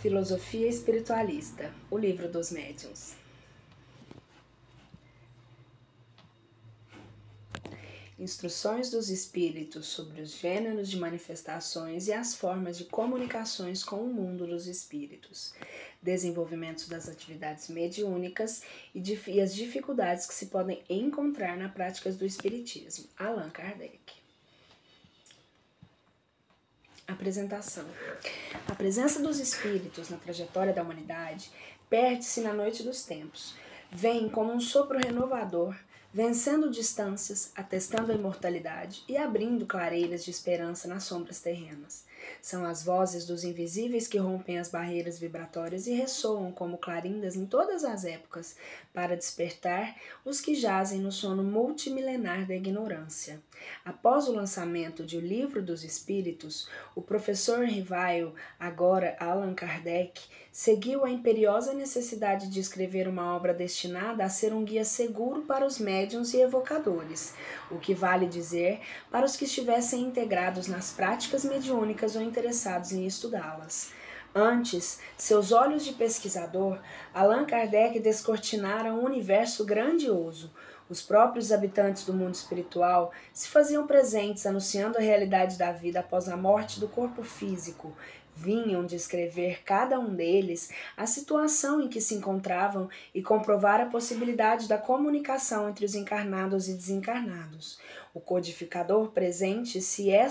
Filosofia espiritualista, o livro dos médiuns. Instruções dos espíritos sobre os gêneros de manifestações e as formas de comunicações com o mundo dos espíritos. Desenvolvimento das atividades mediúnicas e as dificuldades que se podem encontrar na prática do espiritismo. Allan Kardec. Apresentação. A presença dos espíritos na trajetória da humanidade perde-se na noite dos tempos. Vem como um sopro renovador, vencendo distâncias, atestando a imortalidade e abrindo clareiras de esperança nas sombras terrenas. São as vozes dos invisíveis que rompem as barreiras vibratórias e ressoam como clarindas em todas as épocas, para despertar os que jazem no sono multimilenar da ignorância. Após o lançamento de O Livro dos Espíritos, o professor Rivail, agora Allan Kardec, seguiu a imperiosa necessidade de escrever uma obra destinada a ser um guia seguro para os médiuns e evocadores, o que vale dizer para os que estivessem integrados nas práticas mediúnicas ou interessados em estudá-las. Antes, seus olhos de pesquisador, Allan Kardec descortinara um universo grandioso. Os próprios habitantes do mundo espiritual se faziam presentes anunciando a realidade da vida após a morte do corpo físico. Vinham descrever cada um deles a situação em que se encontravam e comprovar a possibilidade da comunicação entre os encarnados e desencarnados. O codificador presente ser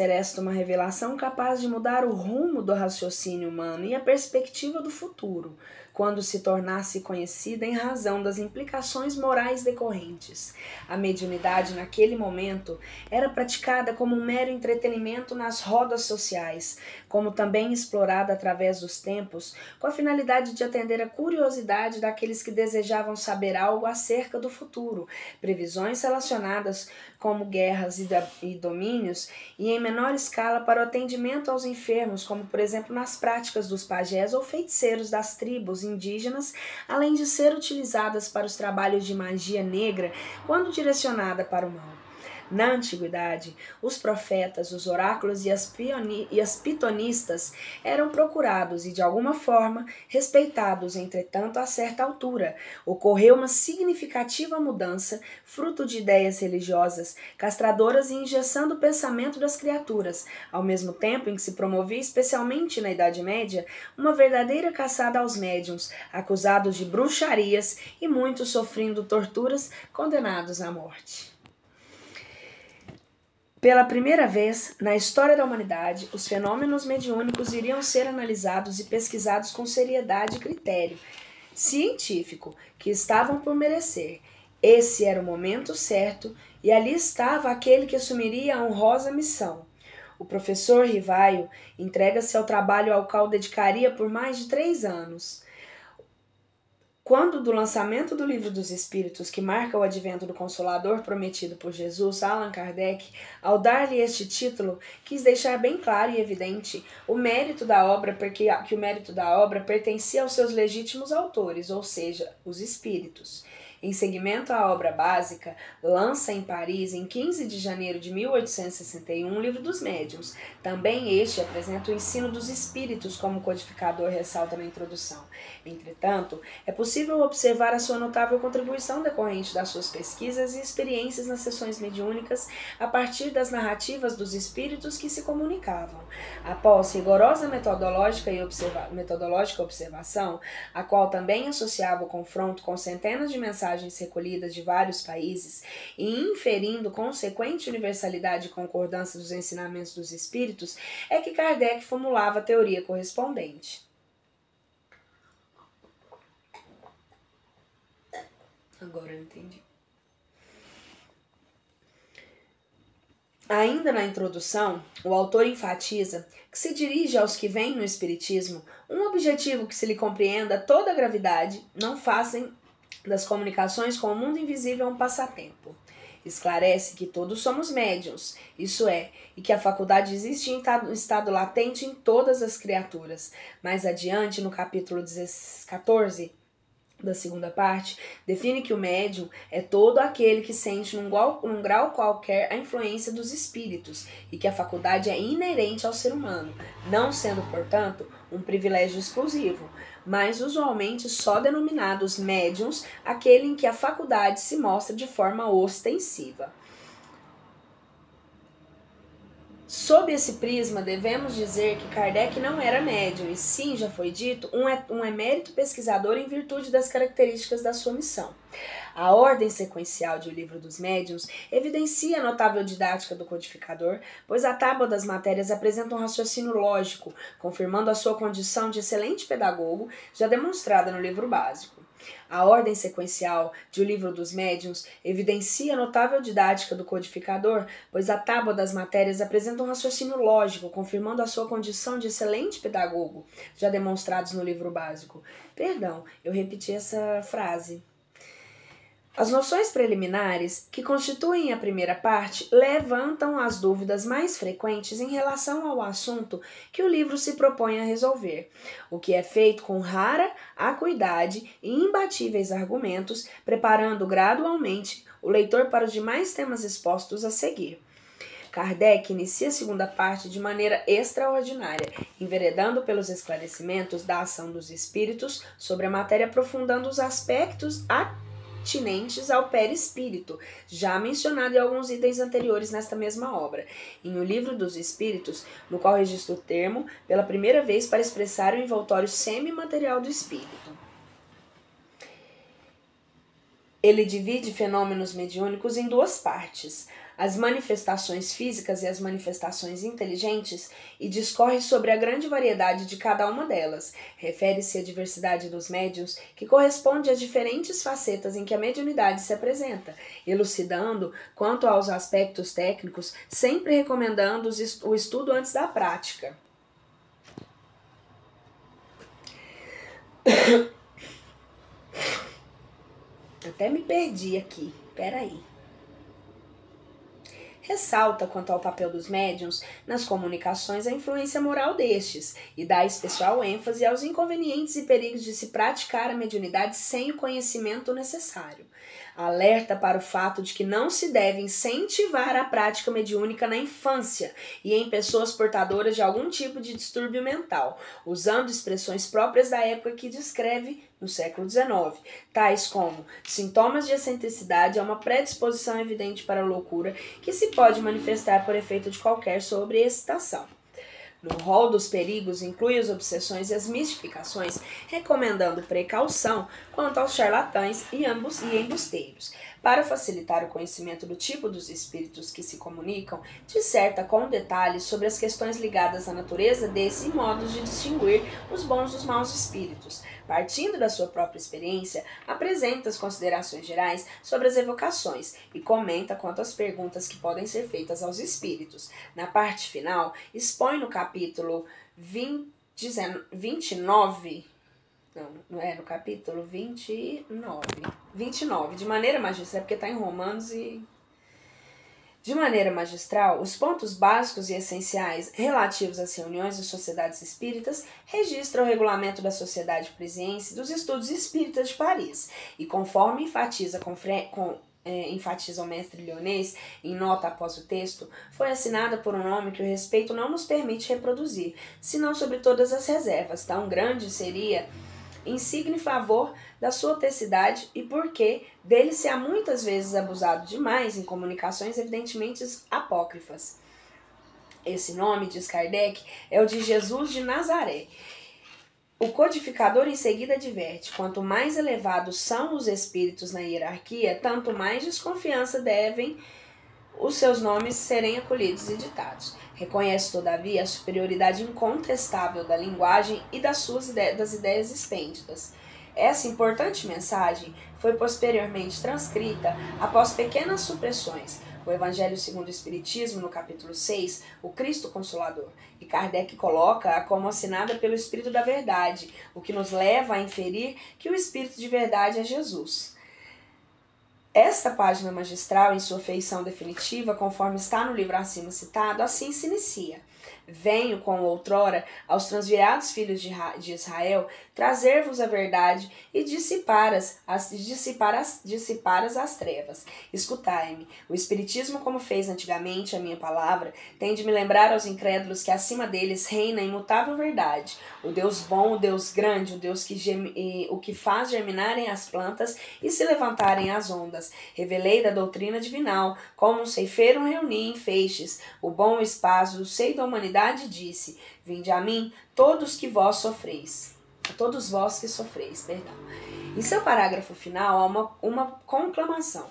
esta uma revelação capaz de mudar o rumo do raciocínio humano e a perspectiva do futuro, quando se tornasse conhecida em razão das implicações morais decorrentes. A mediunidade naquele momento era praticada como um mero entretenimento nas rodas sociais, como também explorada através dos tempos, com a finalidade de atender à curiosidade daqueles que desejavam saber algo acerca do futuro, previsões relacionadas como guerras e domínios, e em menor escala para o atendimento aos enfermos, como por exemplo nas práticas dos pajés ou feiticeiros das tribos indígenas, além de ser utilizadas para os trabalhos de magia negra quando direcionada para o mal. Na antiguidade, os profetas, os oráculos e as pitonistas eram procurados e, de alguma forma, respeitados. Entretanto, a certa altura, ocorreu uma significativa mudança, fruto de ideias religiosas, castradoras e injeção o pensamento das criaturas, ao mesmo tempo em que se promovia, especialmente na Idade Média, uma verdadeira caçada aos médiuns, acusados de bruxarias e muitos sofrendo torturas, condenados à morte. Pela primeira vez na história da humanidade, os fenômenos mediúnicos iriam ser analisados e pesquisados com seriedade e critério científico que estavam por merecer. Esse era o momento certo e ali estava aquele que assumiria a honrosa missão. O professor Rivail entrega-se ao trabalho ao qual dedicaria por mais de 3 anos. Quando do lançamento do Livro dos Espíritos, que marca o advento do Consolador prometido por Jesus, Allan Kardec, ao dar-lhe este título, quis deixar bem claro e evidente o mérito da obra, que o mérito da obra pertencia aos seus legítimos autores, ou seja, os espíritos. Em seguimento à obra básica, lança em Paris, em 15 de janeiro de 1861, o Livro dos Médiuns. Também este apresenta o ensino dos espíritos, como o codificador ressalta na introdução. Entretanto, é possível observar a sua notável contribuição decorrente das suas pesquisas e experiências nas sessões mediúnicas a partir das narrativas dos espíritos que se comunicavam. Após rigorosa metodológica observação, a qual também associava o confronto com centenas de mensagens recolhidas de vários países e inferindo consequente universalidade e concordância dos ensinamentos dos espíritos, é que Kardec formulava a teoria correspondente. Agora eu entendi. Ainda na introdução, o autor enfatiza que se dirige aos que veem no espiritismo um objetivo que se lhe compreenda toda a gravidade, não fazem das comunicações com o mundo invisível um passatempo. Esclarece que todos somos médiuns, isso é, e que a faculdade existe em estado latente em todas as criaturas. Mais adiante, no capítulo 14, da segunda parte, define que o médium é todo aquele que sente num grau qualquer a influência dos espíritos e que a faculdade é inerente ao ser humano, não sendo, portanto, um privilégio exclusivo, mas usualmente só denominados médiums aquele em que a faculdade se mostra de forma ostensiva. Sob esse prisma, devemos dizer que Kardec não era médium, e sim, já foi dito, um emérito pesquisador em virtude das características da sua missão. A ordem sequencial de O Livro dos Médiuns evidencia a notável didática do codificador, pois a tábua das matérias apresenta um raciocínio lógico, confirmando a sua condição de excelente pedagogo, já demonstrada no livro básico. A ordem sequencial de O Livro dos Médiuns evidencia a notável didática do codificador, pois a tábua das matérias apresenta um raciocínio lógico, confirmando a sua condição de excelente pedagogo, já demonstrados no livro básico. Perdão, eu repeti essa frase. As noções preliminares, que constituem a primeira parte, levantam as dúvidas mais frequentes em relação ao assunto que o livro se propõe a resolver, o que é feito com rara acuidade e imbatíveis argumentos, preparando gradualmente o leitor para os demais temas expostos a seguir. Kardec inicia a segunda parte de maneira extraordinária, enveredando pelos esclarecimentos da ação dos espíritos sobre a matéria, aprofundando os aspectos atinentes ao perispírito, já mencionado em alguns itens anteriores nesta mesma obra, em O Livro dos Espíritos, no qual registra o termo pela primeira vez para expressar o envoltório semimaterial do espírito. Ele divide fenômenos mediúnicos em duas partes, as manifestações físicas e as manifestações inteligentes, e discorre sobre a grande variedade de cada uma delas. Refere-se à diversidade dos médiuns, que corresponde às diferentes facetas em que a mediunidade se apresenta, elucidando quanto aos aspectos técnicos, sempre recomendando o estudo antes da prática. Até me perdi aqui, peraí. Ressalta quanto ao papel dos médiuns nas comunicações a influência moral destes e dá especial ênfase aos inconvenientes e perigos de se praticar a mediunidade sem o conhecimento necessário. Alerta para o fato de que não se deve incentivar a prática mediúnica na infância e em pessoas portadoras de algum tipo de distúrbio mental, usando expressões próprias da época que descreve no século XIX, tais como sintomas de excentricidade é uma predisposição evidente para a loucura que se pode manifestar por efeito de qualquer sobreexcitação. No rol dos perigos inclui as obsessões e as mistificações, recomendando precaução quanto aos charlatães e embusteiros. Para facilitar o conhecimento do tipo dos espíritos que se comunicam, disserta com detalhes sobre as questões ligadas à natureza desses e modos de distinguir os bons dos maus espíritos. Partindo da sua própria experiência, apresenta as considerações gerais sobre as evocações e comenta quanto às perguntas que podem ser feitas aos espíritos. Na parte final, expõe no capítulo 29, no capítulo 29, de maneira magistral, porque está em Romanos e... De maneira magistral, os pontos básicos e essenciais relativos às reuniões de sociedades espíritas registra o regulamento da Sociedade Parisiense dos Estudos Espíritas de Paris e, conforme enfatiza o mestre Lyonês em nota após o texto, foi assinada por um nome que o respeito não nos permite reproduzir, senão sobre todas as reservas. Tão grande seria insigne favor da sua autenticidade e porque dele se há muitas vezes abusado demais em comunicações evidentemente apócrifas. Esse nome, diz Kardec, é o de Jesus de Nazaré. O codificador em seguida adverte, quanto mais elevados são os espíritos na hierarquia, tanto mais desconfiança devem os seus nomes serem acolhidos e ditados. Reconhece, todavia, a superioridade incontestável da linguagem e das ideias expêndidas. Essa importante mensagem foi posteriormente transcrita após pequenas supressões. O Evangelho segundo o Espiritismo, no capítulo 6, o Cristo Consolador, e Kardec coloca-a como assinada pelo Espírito da Verdade, o que nos leva a inferir que o Espírito de Verdade é Jesus. Esta página magistral, em sua feição definitiva, conforme está no livro acima citado, assim se inicia. Venho, como outrora, aos transviados filhos de Israel, trazer-vos a verdade e dissipar as trevas. Escutai-me. O Espiritismo, como fez antigamente a minha palavra, tem de me lembrar aos incrédulos que acima deles reina a imutável verdade. O Deus bom, o Deus grande, o Deus o que faz germinarem as plantas e se levantarem as ondas. Revelei da doutrina divinal, como um ceifeiro reuni em feixes o bom espaço do seio da humanidade e disse: vinde a mim todos vós que sofreis, perdão. Em seu parágrafo final há uma conclamação.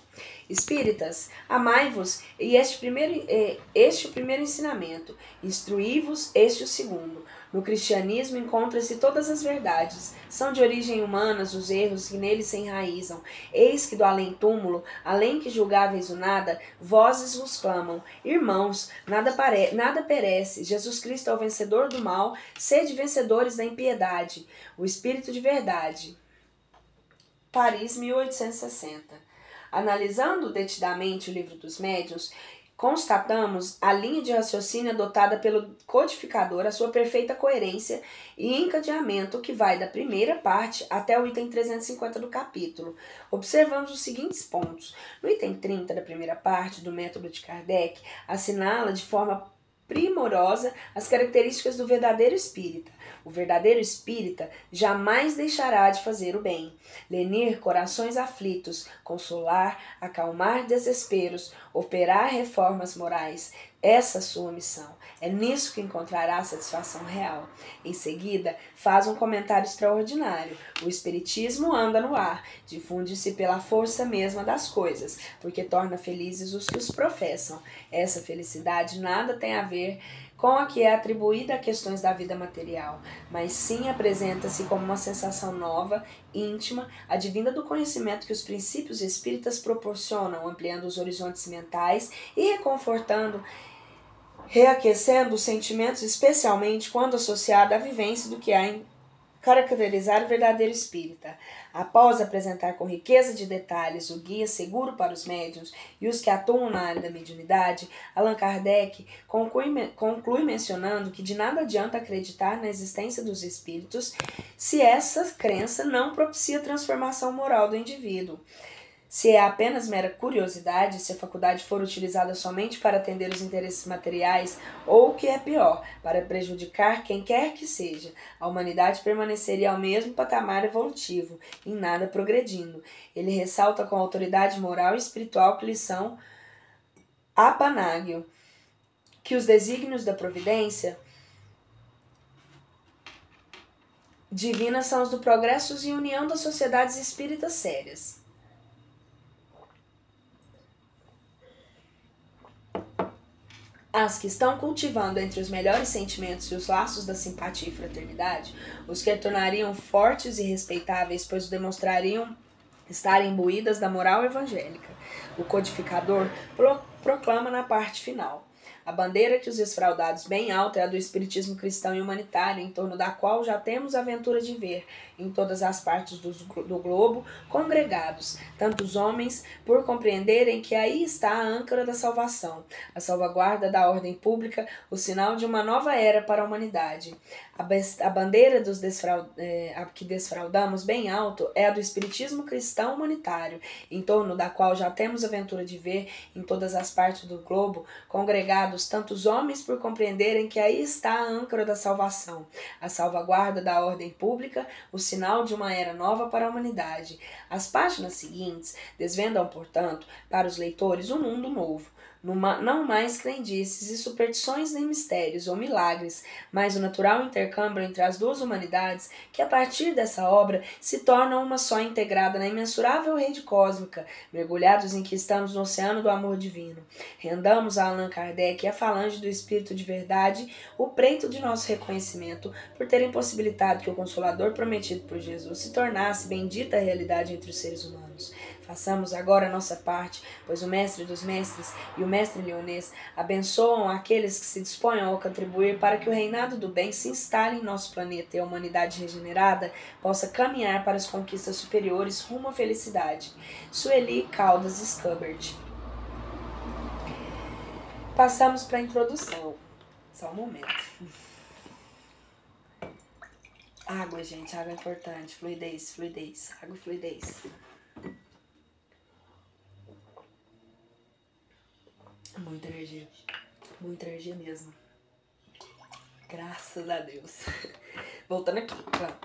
Espíritas, amai-vos, e este o primeiro ensinamento, instruí-vos este o segundo. No cristianismo encontram-se todas as verdades, são de origem humanas os erros que nele se enraizam. Eis que do além-túmulo, além que julgáveis o nada, vozes vos clamam. Irmãos, nada perece, Jesus Cristo é o vencedor do mal, sede vencedores da impiedade. O Espírito de Verdade. Paris, 1860. Analisando detidamente o Livro dos Médiuns, constatamos a linha de raciocínio adotada pelo codificador, a sua perfeita coerência e encadeamento que vai da primeira parte até o item 350 do capítulo. Observamos os seguintes pontos. No item 30 da primeira parte do método de Kardec, assinala de forma primorosa as características do verdadeiro espírita. O verdadeiro espírita jamais deixará de fazer o bem, lenir corações aflitos, consolar, acalmar desesperos, operar reformas morais. Essa é a sua missão. É nisso que encontrará satisfação real. Em seguida, faz um comentário extraordinário. O Espiritismo anda no ar, difunde-se pela força mesma das coisas, porque torna felizes os que os professam. Essa felicidade nada tem a ver com a que é atribuída a questões da vida material, mas sim apresenta-se como uma sensação nova, íntima, advinda do conhecimento que os princípios espíritas proporcionam, ampliando os horizontes mentais e reaquecendo os sentimentos, especialmente quando associada à vivência do que há em caracterizar o verdadeiro espírita. Após apresentar com riqueza de detalhes o guia seguro para os médiuns e os que atuam na área da mediunidade, Allan Kardec conclui mencionando que de nada adianta acreditar na existência dos espíritos se essa crença não propicia transformação moral do indivíduo. Se é apenas mera curiosidade, se a faculdade for utilizada somente para atender os interesses materiais, ou o que é pior, para prejudicar quem quer que seja, a humanidade permaneceria ao mesmo patamar evolutivo, em nada progredindo. Ele ressalta com autoridade moral e espiritual que lhes são apanágio, que os desígnios da providência divina são os do progresso e união das sociedades espíritas sérias. As que estão cultivando entre os melhores sentimentos e os laços da simpatia e fraternidade, os que a tornariam fortes e respeitáveis, pois o demonstrariam estar imbuídas da moral evangélica. O codificador proclama na parte final: a bandeira que os desfraudados bem alta é a do espiritismo cristão e humanitário, em torno da qual já temos a ventura de ver, em todas as partes do globo, congregados, tantos homens, por compreenderem que aí está a âncora da salvação, a salvaguarda da ordem pública, o sinal de uma nova era para a humanidade. A bandeira que desfraudamos bem alto é a do espiritismo cristão humanitário, em torno da qual já temos a ventura de ver, em todas as partes do globo, congregados tantos homens por compreenderem que aí está a âncora da salvação, a salvaguarda da ordem pública, o sinal de uma era nova para a humanidade. As páginas seguintes desvendam, portanto, para os leitores um mundo novo, não mais crendices e superstições nem mistérios ou milagres, mas o natural intercâmbio entre as duas humanidades que a partir dessa obra se tornam uma só integrada na imensurável rede cósmica, mergulhados em que estamos no oceano do amor divino. Rendamos a Allan Kardec e a falange do Espírito de Verdade o preito de nosso reconhecimento por terem possibilitado que o Consolador prometido por Jesus se tornasse bendita realidade entre os seres humanos. Façamos agora a nossa parte, pois o Mestre dos Mestres e o Mestre Leonês abençoam aqueles que se disponham a contribuir para que o reinado do bem se instale em nosso planeta e a humanidade regenerada possa caminhar para as conquistas superiores rumo à felicidade. Sueli Caldas Scubbert. Passamos para a introdução. Só um momento. Água, gente, água é importante. Fluidez, fluidez. Água e fluidez. Muita energia mesmo. Graças a Deus. Voltando aqui, vamos.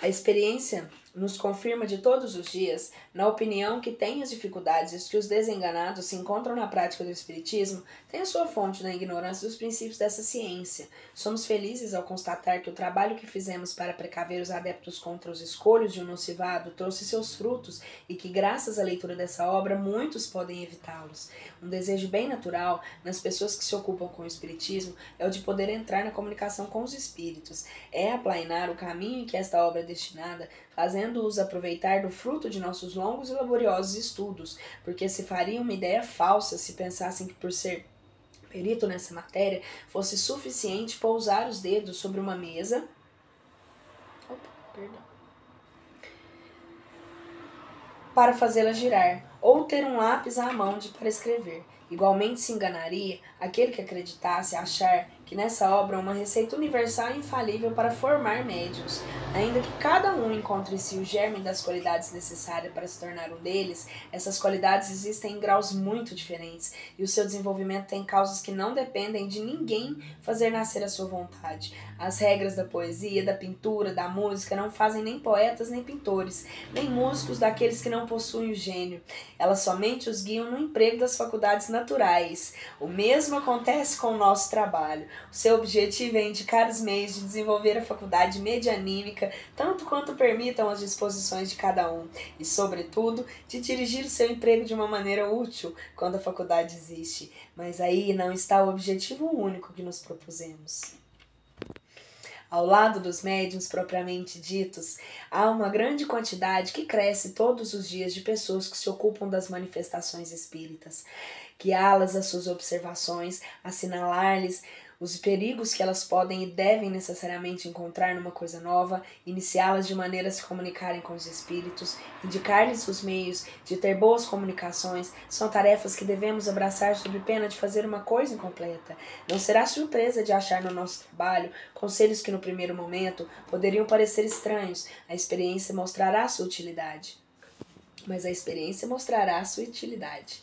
A experiência nos confirma de todos os dias, na opinião que tem as dificuldades que os desenganados se encontram na prática do espiritismo, tem a sua fonte na ignorância dos princípios dessa ciência. Somos felizes ao constatar que o trabalho que fizemos para precaver os adeptos contra os escolhos de um nocivado trouxe seus frutos e que, graças à leitura dessa obra, muitos podem evitá-los. Um desejo bem natural nas pessoas que se ocupam com o espiritismo é o de poder entrar na comunicação com os espíritos. É aplainar o caminho em que esta obra é destinada, fazendo-os aproveitar do fruto de nossos longos e laboriosos estudos, porque se faria uma ideia falsa se pensassem que, por ser perito nessa matéria, fosse suficiente pousar os dedos sobre uma mesa para fazê-la girar, ou ter um lápis à mão para escrever. Igualmente se enganaria aquele que acreditasse achar que nessa obra há uma receita universal e infalível para formar médiuns. Ainda que cada um encontre em si o germe das qualidades necessárias para se tornar um deles, essas qualidades existem em graus muito diferentes e o seu desenvolvimento tem causas que não dependem de ninguém fazer nascer a sua vontade. As regras da poesia, da pintura, da música não fazem nem poetas nem pintores, nem músicos daqueles que não possuem o gênio. Elas somente os guiam no emprego das faculdades naturais. O mesmo acontece com o nosso trabalho. O seu objetivo é indicar os meios de desenvolver a faculdade medianímica, tanto quanto permitam as disposições de cada um, e, sobretudo, de dirigir o seu emprego de uma maneira útil, quando a faculdade existe. Mas aí não está o objetivo único que nos propusemos. Ao lado dos médiuns propriamente ditos, há uma grande quantidade que cresce todos os dias de pessoas que se ocupam das manifestações espíritas, guiá-las às suas observações, assinalar-lhes os perigos que elas podem e devem necessariamente encontrar numa coisa nova, iniciá-las de maneira a se comunicarem com os espíritos, indicar-lhes os meios de ter boas comunicações, são tarefas que devemos abraçar sob pena de fazer uma coisa incompleta. Não será surpresa de achar no nosso trabalho conselhos que no primeiro momento poderiam parecer estranhos. A experiência mostrará a sua utilidade. Mas a experiência mostrará a sua utilidade.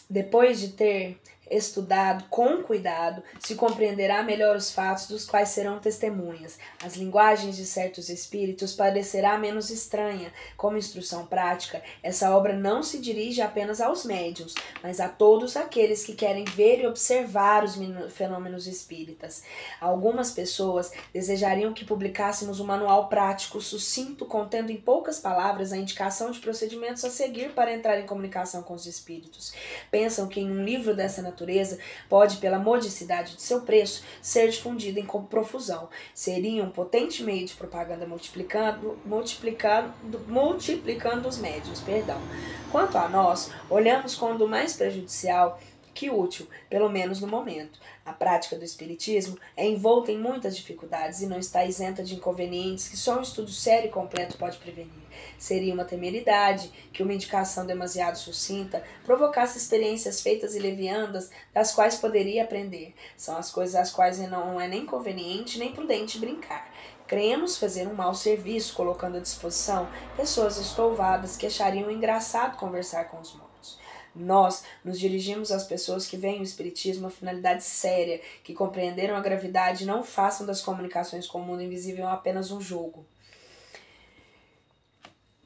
Depois de ter estudado com cuidado, se compreenderá melhor os fatos dos quais serão testemunhas. As linguagens de certos espíritos parecerá menos estranha. Como instrução prática, essa obra não se dirige apenas aos médiuns, mas a todos aqueles que querem ver e observar os fenômenos espíritas. Algumas pessoas desejariam que publicássemos um manual prático, sucinto, contendo em poucas palavras a indicação de procedimentos a seguir para entrar em comunicação com os espíritos. Pensam que em um livro dessa natureza pode, pela modicidade de seu preço, ser difundido em profusão. Seria um potente meio de propaganda multiplicando os médiuns. Quanto a nós, olhamos como mais prejudicial que útil, pelo menos no momento. A prática do espiritismo é envolta em muitas dificuldades e não está isenta de inconvenientes que só um estudo sério e completo pode prevenir. Seria uma temeridade que uma indicação demasiado sucinta provocasse experiências feitas e leviandas das quais poderia aprender. São as coisas às quais não é nem conveniente nem prudente brincar. Cremos fazer um mau serviço colocando à disposição pessoas estouvadas que achariam engraçado conversar com os mortos. Nós nos dirigimos às pessoas que veem o espiritismo a finalidade séria, que compreenderam a gravidade e não façam das comunicações com o mundo invisível apenas um jogo.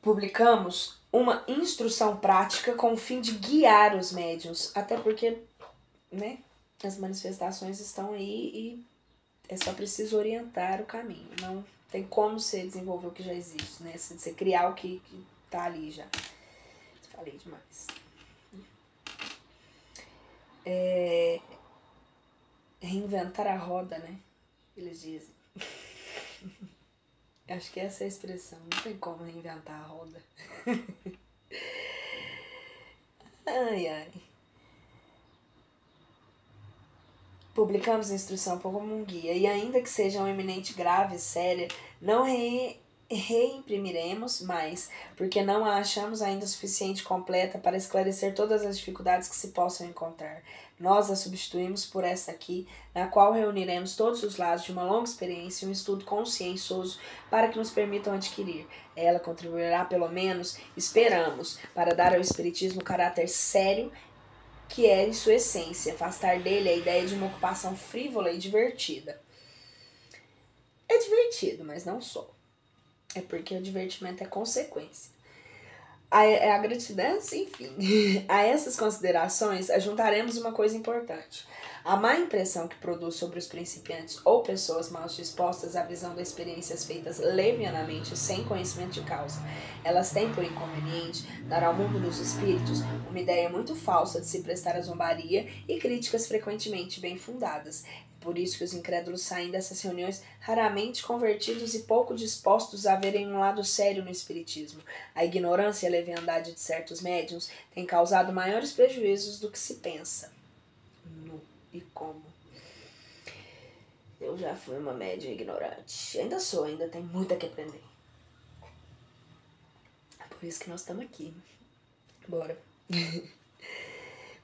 Publicamos uma instrução prática com o fim de guiar os médiuns, até porque, as manifestações estão aí e é só preciso orientar o caminho. Não tem como você desenvolver o que já existe, Você criar o que tá ali já. Falei demais. Reinventar a roda, eles dizem. Acho que essa é a expressão, não tem como reinventar a roda. Ai, ai. Publicamos a instrução como um guia, e ainda que seja um eminente grave, séria, não reimprimiremos mais, porque não a achamos ainda suficiente completa para esclarecer todas as dificuldades que se possam encontrar. Nós a substituímos por esta aqui, na qual reuniremos todos os lados de uma longa experiência e um estudo consciencioso para que nos permitam adquirir. Ela contribuirá, pelo menos, esperamos, para dar ao Espiritismo caráter sério que é em sua essência, afastar dele a ideia de uma ocupação frívola e divertida. É divertido, mas não só. É porque o divertimento é consequência. A gratidão, enfim. A essas considerações, ajuntaremos uma coisa importante. A má impressão que produz sobre os principiantes ou pessoas mal dispostas à visão das experiências feitas levianamente sem conhecimento de causa. Elas têm por inconveniente dar ao mundo dos espíritos uma ideia muito falsa de se prestar a zombaria e críticas frequentemente bem fundadas. Por isso que os incrédulos saem dessas reuniões raramente convertidos e pouco dispostos a verem um lado sério no espiritismo. A ignorância e a leviandade de certos médiuns têm causado maiores prejuízos do que se pensa. E como? Eu já fui uma médium ignorante. Ainda sou, ainda tenho muito a que aprender. É por isso que nós estamos aqui. Bora.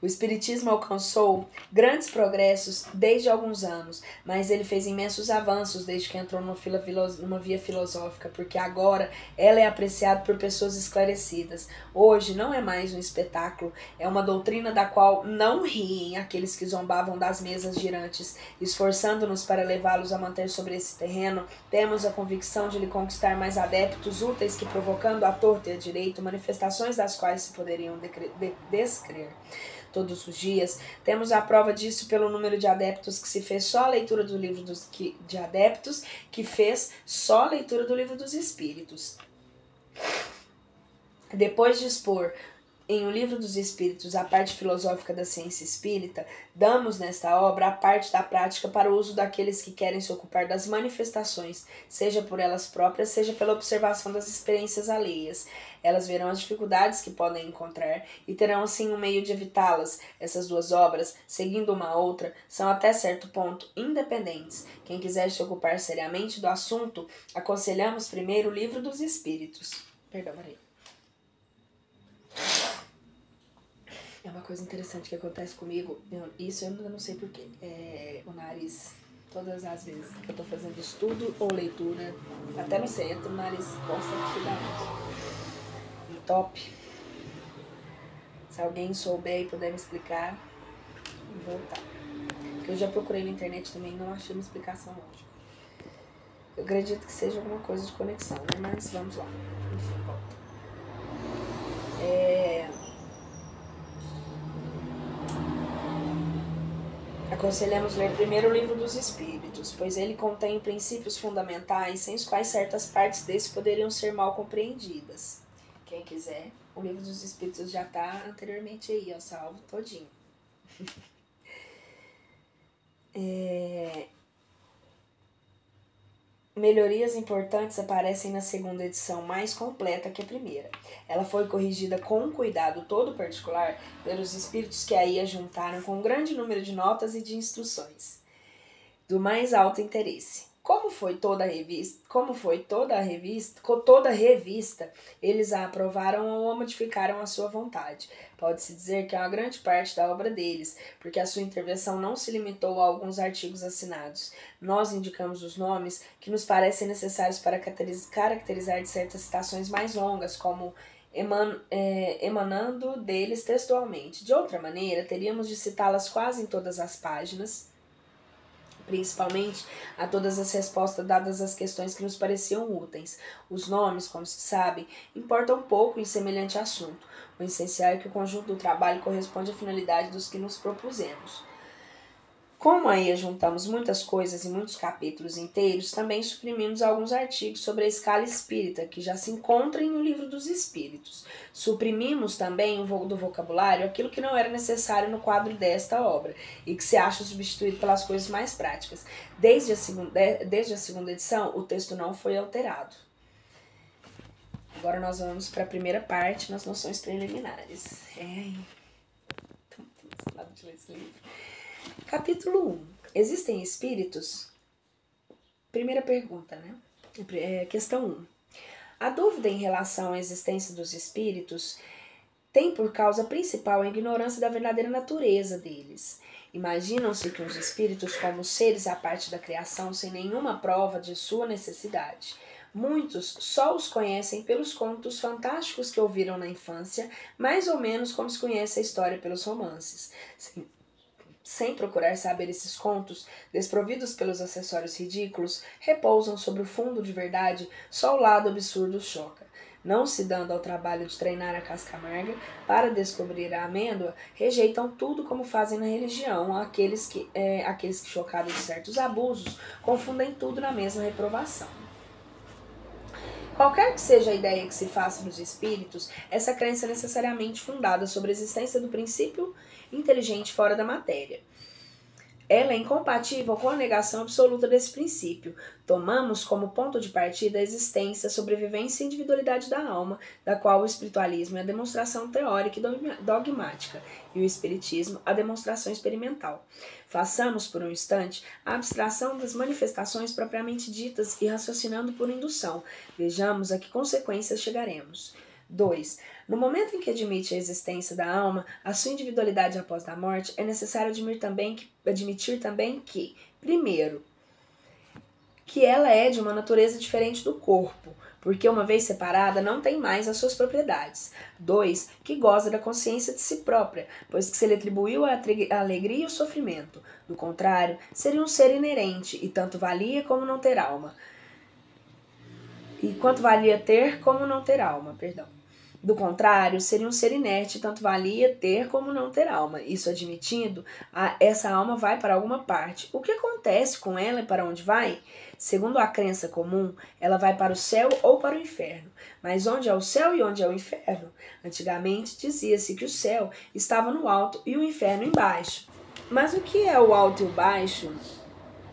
O Espiritismo alcançou grandes progressos desde alguns anos, mas ele fez imensos avanços desde que entrou numa via filosófica, porque agora ela é apreciada por pessoas esclarecidas. Hoje não é mais um espetáculo, é uma doutrina da qual não riem aqueles que zombavam das mesas girantes. Esforçando-nos para levá-los a manter sobre esse terreno, temos a convicção de lhe conquistar mais adeptos úteis que, provocando à torta e à direito, manifestações das quais se poderiam descrer. Todos os dias, temos a prova disso pelo número de adeptos que se fez só a leitura do livro de adeptos que fez só a leitura do livro dos Espíritos. Depois de expor em O Livro dos Espíritos a parte filosófica da ciência espírita, damos nesta obra a parte da prática para o uso daqueles que querem se ocupar das manifestações, seja por elas próprias, seja pela observação das experiências alheias. Elas verão as dificuldades que podem encontrar e terão assim um meio de evitá-las. Essas duas obras, seguindo uma a outra, são até certo ponto independentes. Quem quiser se ocupar seriamente do assunto, aconselhamos primeiro o Livro dos Espíritos. Perdão, Maria. É uma coisa interessante que acontece comigo, isso eu ainda não sei porquê. O nariz, todas as vezes que eu tô fazendo estudo ou leitura, até no centro, o nariz coça absurdamente. Top. Se alguém souber e puder me explicar, vou voltar. Porque eu já procurei na internet também e não achei uma explicação lógica. Eu acredito que seja alguma coisa de conexão, né? Mas vamos lá. Enfim, volta. Aconselhamos ler primeiro o Livro dos Espíritos, pois ele contém princípios fundamentais sem os quais certas partes desse poderiam ser mal compreendidas. Quem quiser, o Livro dos Espíritos já está anteriormente aí, ó, salvo todinho. Melhorias importantes aparecem na segunda edição, mais completa que a primeira. Ela foi corrigida com um cuidado todo particular pelos espíritos que aí a juntaram com um grande número de notas e de instruções do mais alto interesse. Como foi toda a revista, eles a aprovaram ou a modificaram à sua vontade. Pode-se dizer que é uma grande parte da obra deles, porque a sua intervenção não se limitou a alguns artigos assinados. Nós indicamos os nomes que nos parecem necessários para caracterizar de certas citações mais longas, como emanando deles textualmente. De outra maneira, teríamos de citá-las quase em todas as páginas, principalmente a todas as respostas dadas às questões que nos pareciam úteis. Os nomes, como se sabe, importam pouco em semelhante assunto. O essencial é que o conjunto do trabalho corresponde à finalidade dos que nos propusemos. Como aí juntamos muitas coisas e muitos capítulos inteiros, também suprimimos alguns artigos sobre a escala espírita, que já se encontram no Livro dos Espíritos. Suprimimos também do vocabulário aquilo que não era necessário no quadro desta obra, e que se acha substituído pelas coisas mais práticas. Desde a segunda edição, o texto não foi alterado. Agora nós vamos para a primeira parte, nas noções preliminares. Então, de ler esse livro. Capítulo 1. Existem espíritos? Primeira pergunta, né? Questão 1. A dúvida em relação à existência dos espíritos tem por causa principal a ignorância da verdadeira natureza deles. Imaginam-se que os espíritos como seres à parte da criação sem nenhuma prova de sua necessidade. Muitos só os conhecem pelos contos fantásticos que ouviram na infância, mais ou menos como se conhece a história pelos romances. Sem procurar saber esses contos, desprovidos pelos acessórios ridículos, repousam sobre o fundo de verdade, só o lado absurdo os choca. Não se dando ao trabalho de treinar a casca amarga, para descobrir a amêndoa, rejeitam tudo como fazem na religião, aqueles que chocados de certos abusos, confundem tudo na mesma reprovação. Qualquer que seja a ideia que se faça dos espíritos, essa crença é necessariamente fundada sobre a existência do princípio inteligente fora da matéria. Ela é incompatível com a negação absoluta desse princípio. Tomamos como ponto de partida a existência, a sobrevivência e a individualidade da alma, da qual o espiritualismo é a demonstração teórica e dogmática, e o espiritismo a demonstração experimental. Façamos, por um instante, a abstração das manifestações propriamente ditas e raciocinando por indução. Vejamos a que consequências chegaremos. 2. No momento em que admite a existência da alma, a sua individualidade após a morte, é necessário admitir também que, primeiro, que ela é de uma natureza diferente do corpo, porque uma vez separada não tem mais as suas propriedades. 2. Que goza da consciência de si própria, pois que se lhe atribuiu a alegria e o sofrimento. Do contrário, seria um ser inerente, e tanto valia como não ter alma. E quanto valia ter como não ter alma, perdão. Do contrário, seria um ser inerte, tanto valia ter como não ter alma. Isso admitindo, essa alma vai para alguma parte. O que acontece com ela e para onde vai? Segundo a crença comum, ela vai para o céu ou para o inferno. Mas onde é o céu e onde é o inferno? Antigamente dizia-se que o céu estava no alto e o inferno embaixo. Mas o que é o alto e o baixo?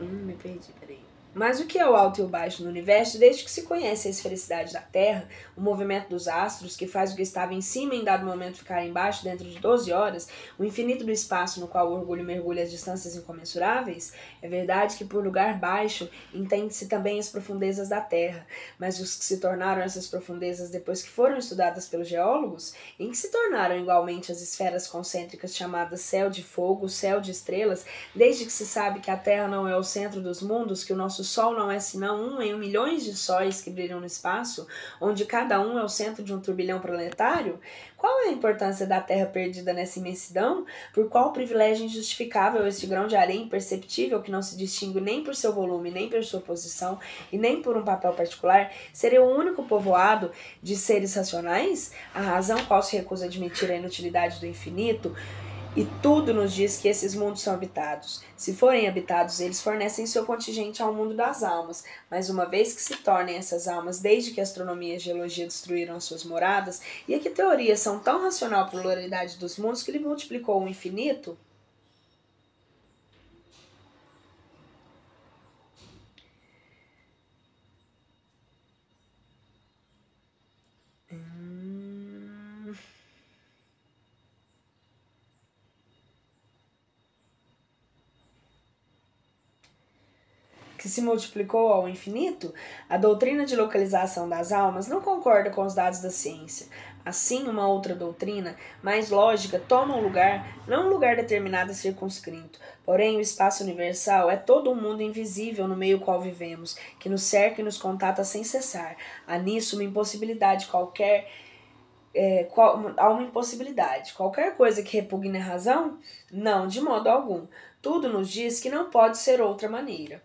Me perdi, peraí. Mas o que é o alto e o baixo no universo, desde que se conhece a esfericidade da Terra, o movimento dos astros, que faz o que estava em cima em dado momento ficar embaixo dentro de 12 horas, o infinito do espaço no qual o orgulho mergulha as distâncias incomensuráveis? É verdade que por lugar baixo entende-se também as profundezas da Terra, mas os que se tornaram essas profundezas depois que foram estudadas pelos geólogos, em que se tornaram igualmente as esferas concêntricas chamadas céu de fogo, céu de estrelas, desde que se sabe que a Terra não é o centro dos mundos, que o nosso Sol não é senão um em milhões de sóis que brilham no espaço, onde cada um é o centro de um turbilhão planetário? Qual é a importância da Terra perdida nessa imensidão? Por qual privilégio injustificável este grão de areia imperceptível que não se distingue nem por seu volume, nem por sua posição e nem por um papel particular, seria o único povoado de seres racionais? A razão qual se recusa a admitir a inutilidade do infinito? E tudo nos diz que esses mundos são habitados. Se forem habitados, eles fornecem seu contingente ao mundo das almas, mas uma vez que se tornem essas almas, desde que a astronomia e a geologia destruíram as suas moradas, e a que teorias são tão racional por pluralidade dos mundos que lhe multiplicou o infinito? Que se multiplicou ao infinito, a doutrina de localização das almas não concorda com os dados da ciência. Assim, uma outra doutrina, mais lógica, toma um lugar, não um lugar determinado e circunscrito. Porém, o espaço universal é todo um mundo invisível no meio qual vivemos, que nos cerca e nos contata sem cessar. Há nisso uma impossibilidade qualquer... há uma impossibilidade. Qualquer coisa que repugne a razão? Não, de modo algum. Tudo nos diz que não pode ser outra maneira.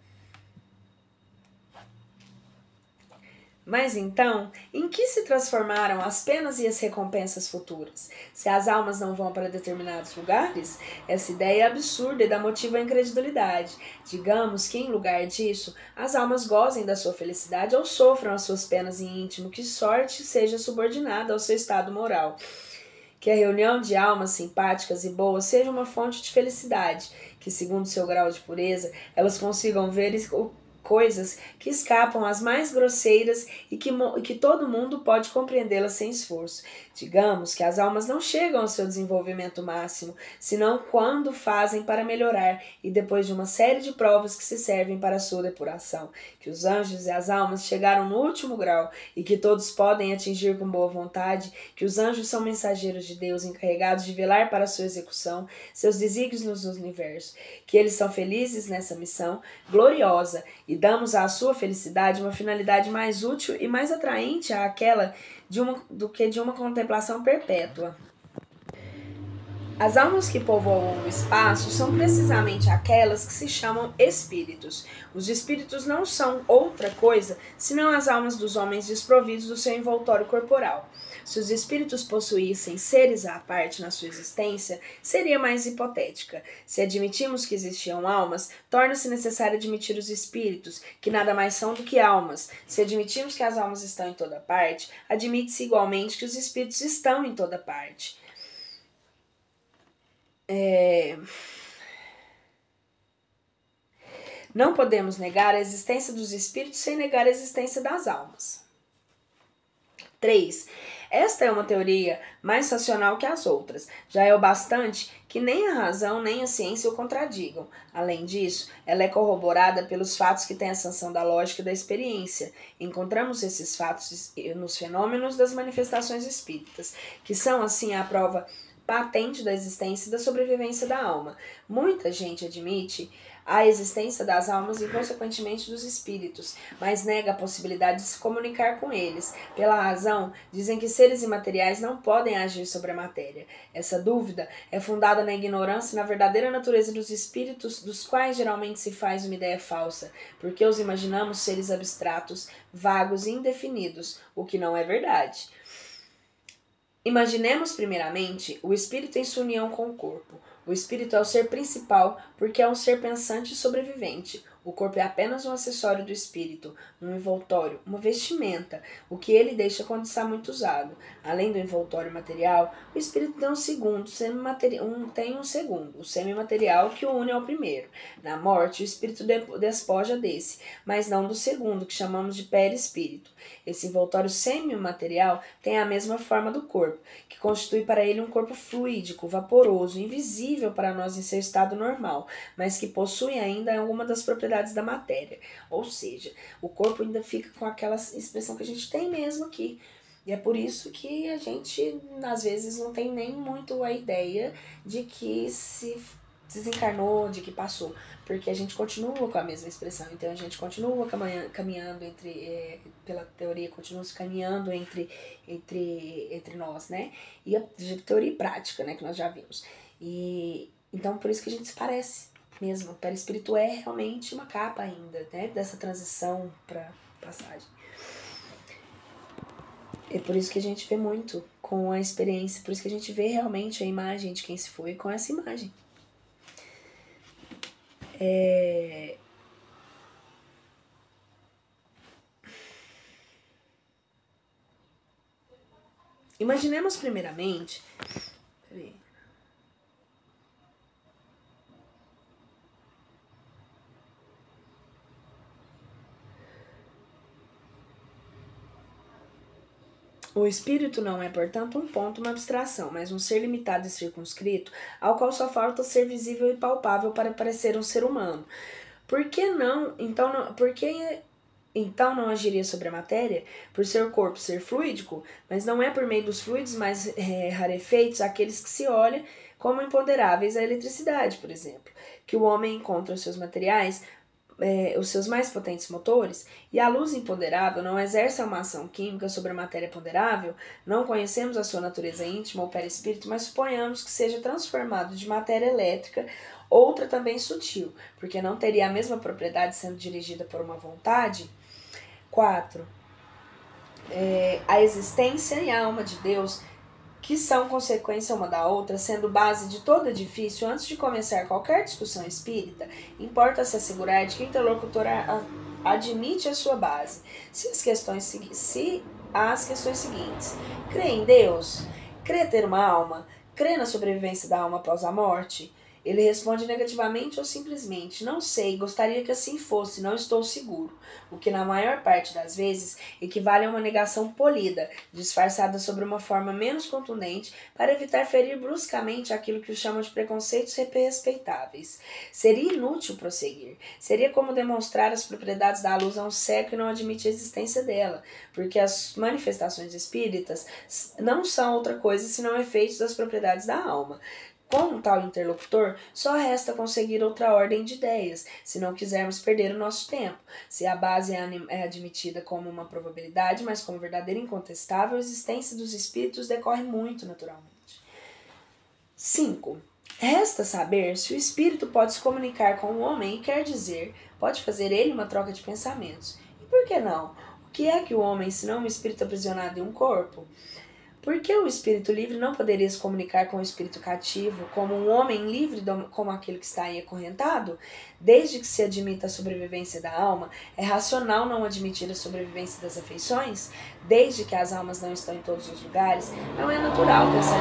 Mas então, em que se transformaram as penas e as recompensas futuras? Se as almas não vão para determinados lugares, essa ideia é absurda e dá motivo à incredulidade. Digamos que, em lugar disso, as almas gozem da sua felicidade ou sofram as suas penas em íntimo, que sorte seja subordinada ao seu estado moral. Que a reunião de almas simpáticas e boas seja uma fonte de felicidade, que, segundo seu grau de pureza, elas consigam ver coisas que escapam às mais grosseiras e que todo mundo pode compreendê-las sem esforço. Digamos que as almas não chegam ao seu desenvolvimento máximo, senão quando fazem para melhorar e depois de uma série de provas que se servem para a sua depuração. Que os anjos e as almas chegaram no último grau e que todos podem atingir com boa vontade, que os anjos são mensageiros de Deus encarregados de velar para a sua execução, seus desígnios no universo, que eles são felizes nessa missão gloriosa e damos à sua felicidade uma finalidade mais útil e mais atraente àquela do que de uma contemplação perpétua. As almas que povoam o espaço são precisamente aquelas que se chamam espíritos. Os espíritos não são outra coisa senão as almas dos homens desprovidos do seu envoltório corporal. Se os espíritos possuíssem seres à parte na sua existência, seria mais hipotética. Se admitimos que existiam almas, torna-se necessário admitir os espíritos, que nada mais são do que almas. Se admitimos que as almas estão em toda parte, admite-se igualmente que os espíritos estão em toda parte. Não podemos negar a existência dos espíritos sem negar a existência das almas. 3. Esta é uma teoria mais racional que as outras. Já é o bastante que nem a razão nem a ciência o contradigam. Além disso, ela é corroborada pelos fatos que têm a sanção da lógica e da experiência. Encontramos esses fatos nos fenômenos das manifestações espíritas, que são, assim, a prova patente da existência e da sobrevivência da alma. Muita gente admite a existência das almas e, consequentemente, dos espíritos, mas nega a possibilidade de se comunicar com eles. Pela razão, dizem que seres imateriais não podem agir sobre a matéria. Essa dúvida é fundada na ignorância e na verdadeira natureza dos espíritos, dos quais geralmente se faz uma ideia falsa, porque os imaginamos seres abstratos, vagos e indefinidos, o que não é verdade. Imaginemos, primeiramente, o espírito em sua união com o corpo. O espírito é o ser principal porque é um ser pensante e sobrevivente. O corpo é apenas um acessório do espírito, um envoltório, uma vestimenta, o que ele deixa quando está muito usado. Além do envoltório material, o espírito tem um segundo, o semimaterial que o une ao primeiro. Na morte, o espírito despoja desse, mas não do segundo, que chamamos de perispírito. Esse envoltório semimaterial tem a mesma forma do corpo, que constitui para ele um corpo fluídico, vaporoso, invisível para nós em seu estado normal, mas que possui ainda alguma das propriedades da matéria. Ou seja, o corpo ainda fica com aquela expressão que a gente tem mesmo aqui. E é por isso que a gente, às vezes, não tem nem muito a ideia de que se desencarnou, de que passou, porque a gente continua com a mesma expressão, então a gente continua caminhando pela teoria, continua se caminhando entre nós, né? E a teoria e prática, né, que nós já vimos. E então por isso que a gente se parece mesmo. O perispírito é realmente uma capa ainda, né, dessa transição para passagem. É por isso que a gente vê muito com a experiência, por isso que a gente vê realmente a imagem de quem se foi com essa imagem. Imaginemos primeiramente... Peraí. O espírito não é, portanto, um ponto, uma abstração, mas um ser limitado e circunscrito, ao qual só falta ser visível e palpável para parecer um ser humano. Por que então não agiria sobre a matéria? Por seu corpo ser fluídico, mas não é por meio dos fluidos mais rarefeitos aqueles que se olha como imponderáveis a eletricidade, por exemplo, que o homem encontra os seus materiais, os seus mais potentes motores, e a luz imponderável não exerce uma ação química sobre a matéria ponderável. Não conhecemos a sua natureza íntima ou perispírito, mas suponhamos que seja transformado de matéria elétrica, outra também sutil, porque não teria a mesma propriedade sendo dirigida por uma vontade. 4. a existência e a alma de Deus, que são consequência uma da outra, sendo base de todo edifício, antes de começar qualquer discussão espírita, importa se assegurar de que o interlocutor admite a sua base. Se as questões seguintes: crê em Deus? Crê ter uma alma? Crê na sobrevivência da alma após a morte? Ele responde negativamente ou simplesmente: não sei, gostaria que assim fosse, não estou seguro. O que na maior parte das vezes equivale a uma negação polida, disfarçada sobre uma forma menos contundente para evitar ferir bruscamente aquilo que o chamam de preconceitos respeitáveis. Seria inútil prosseguir. Seria como demonstrar as propriedades da luz a um cego que não admite a existência dela, porque as manifestações espíritas não são outra coisa senão efeitos das propriedades da alma. Com um tal interlocutor, só resta conseguir outra ordem de ideias, se não quisermos perder o nosso tempo. Se a base é admitida como uma probabilidade, mas como verdadeira e incontestável, a existência dos espíritos decorre muito naturalmente. 5. Resta saber se o espírito pode se comunicar com o homem e quer dizer, pode fazer ele uma troca de pensamentos. E por que não? O que é que o homem, senão um espírito aprisionado em um corpo? Por que o espírito livre não poderia se comunicar com o espírito cativo, como um homem livre como aquele que está aí acorrentado? Desde que se admita a sobrevivência da alma, é racional não admitir a sobrevivência das afeições? Desde que as almas não estão em todos os lugares, não é natural pensar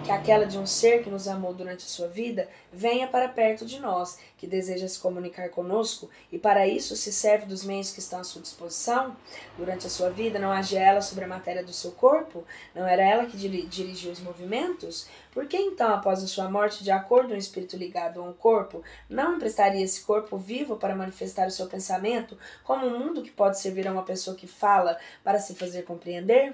que aquela de um ser que nos amou durante a sua vida venha para perto de nós, que deseja se comunicar conosco e para isso se serve dos meios que estão à sua disposição? Durante a sua vida não agia ela sobre a matéria do seu corpo? Não era ela que dirigia os movimentos? Por que então, após a sua morte, de acordo com um espírito ligado a um corpo, não emprestaria esse corpo vivo para manifestar o seu pensamento, como um mundo que pode servir a uma pessoa que fala para se fazer compreender?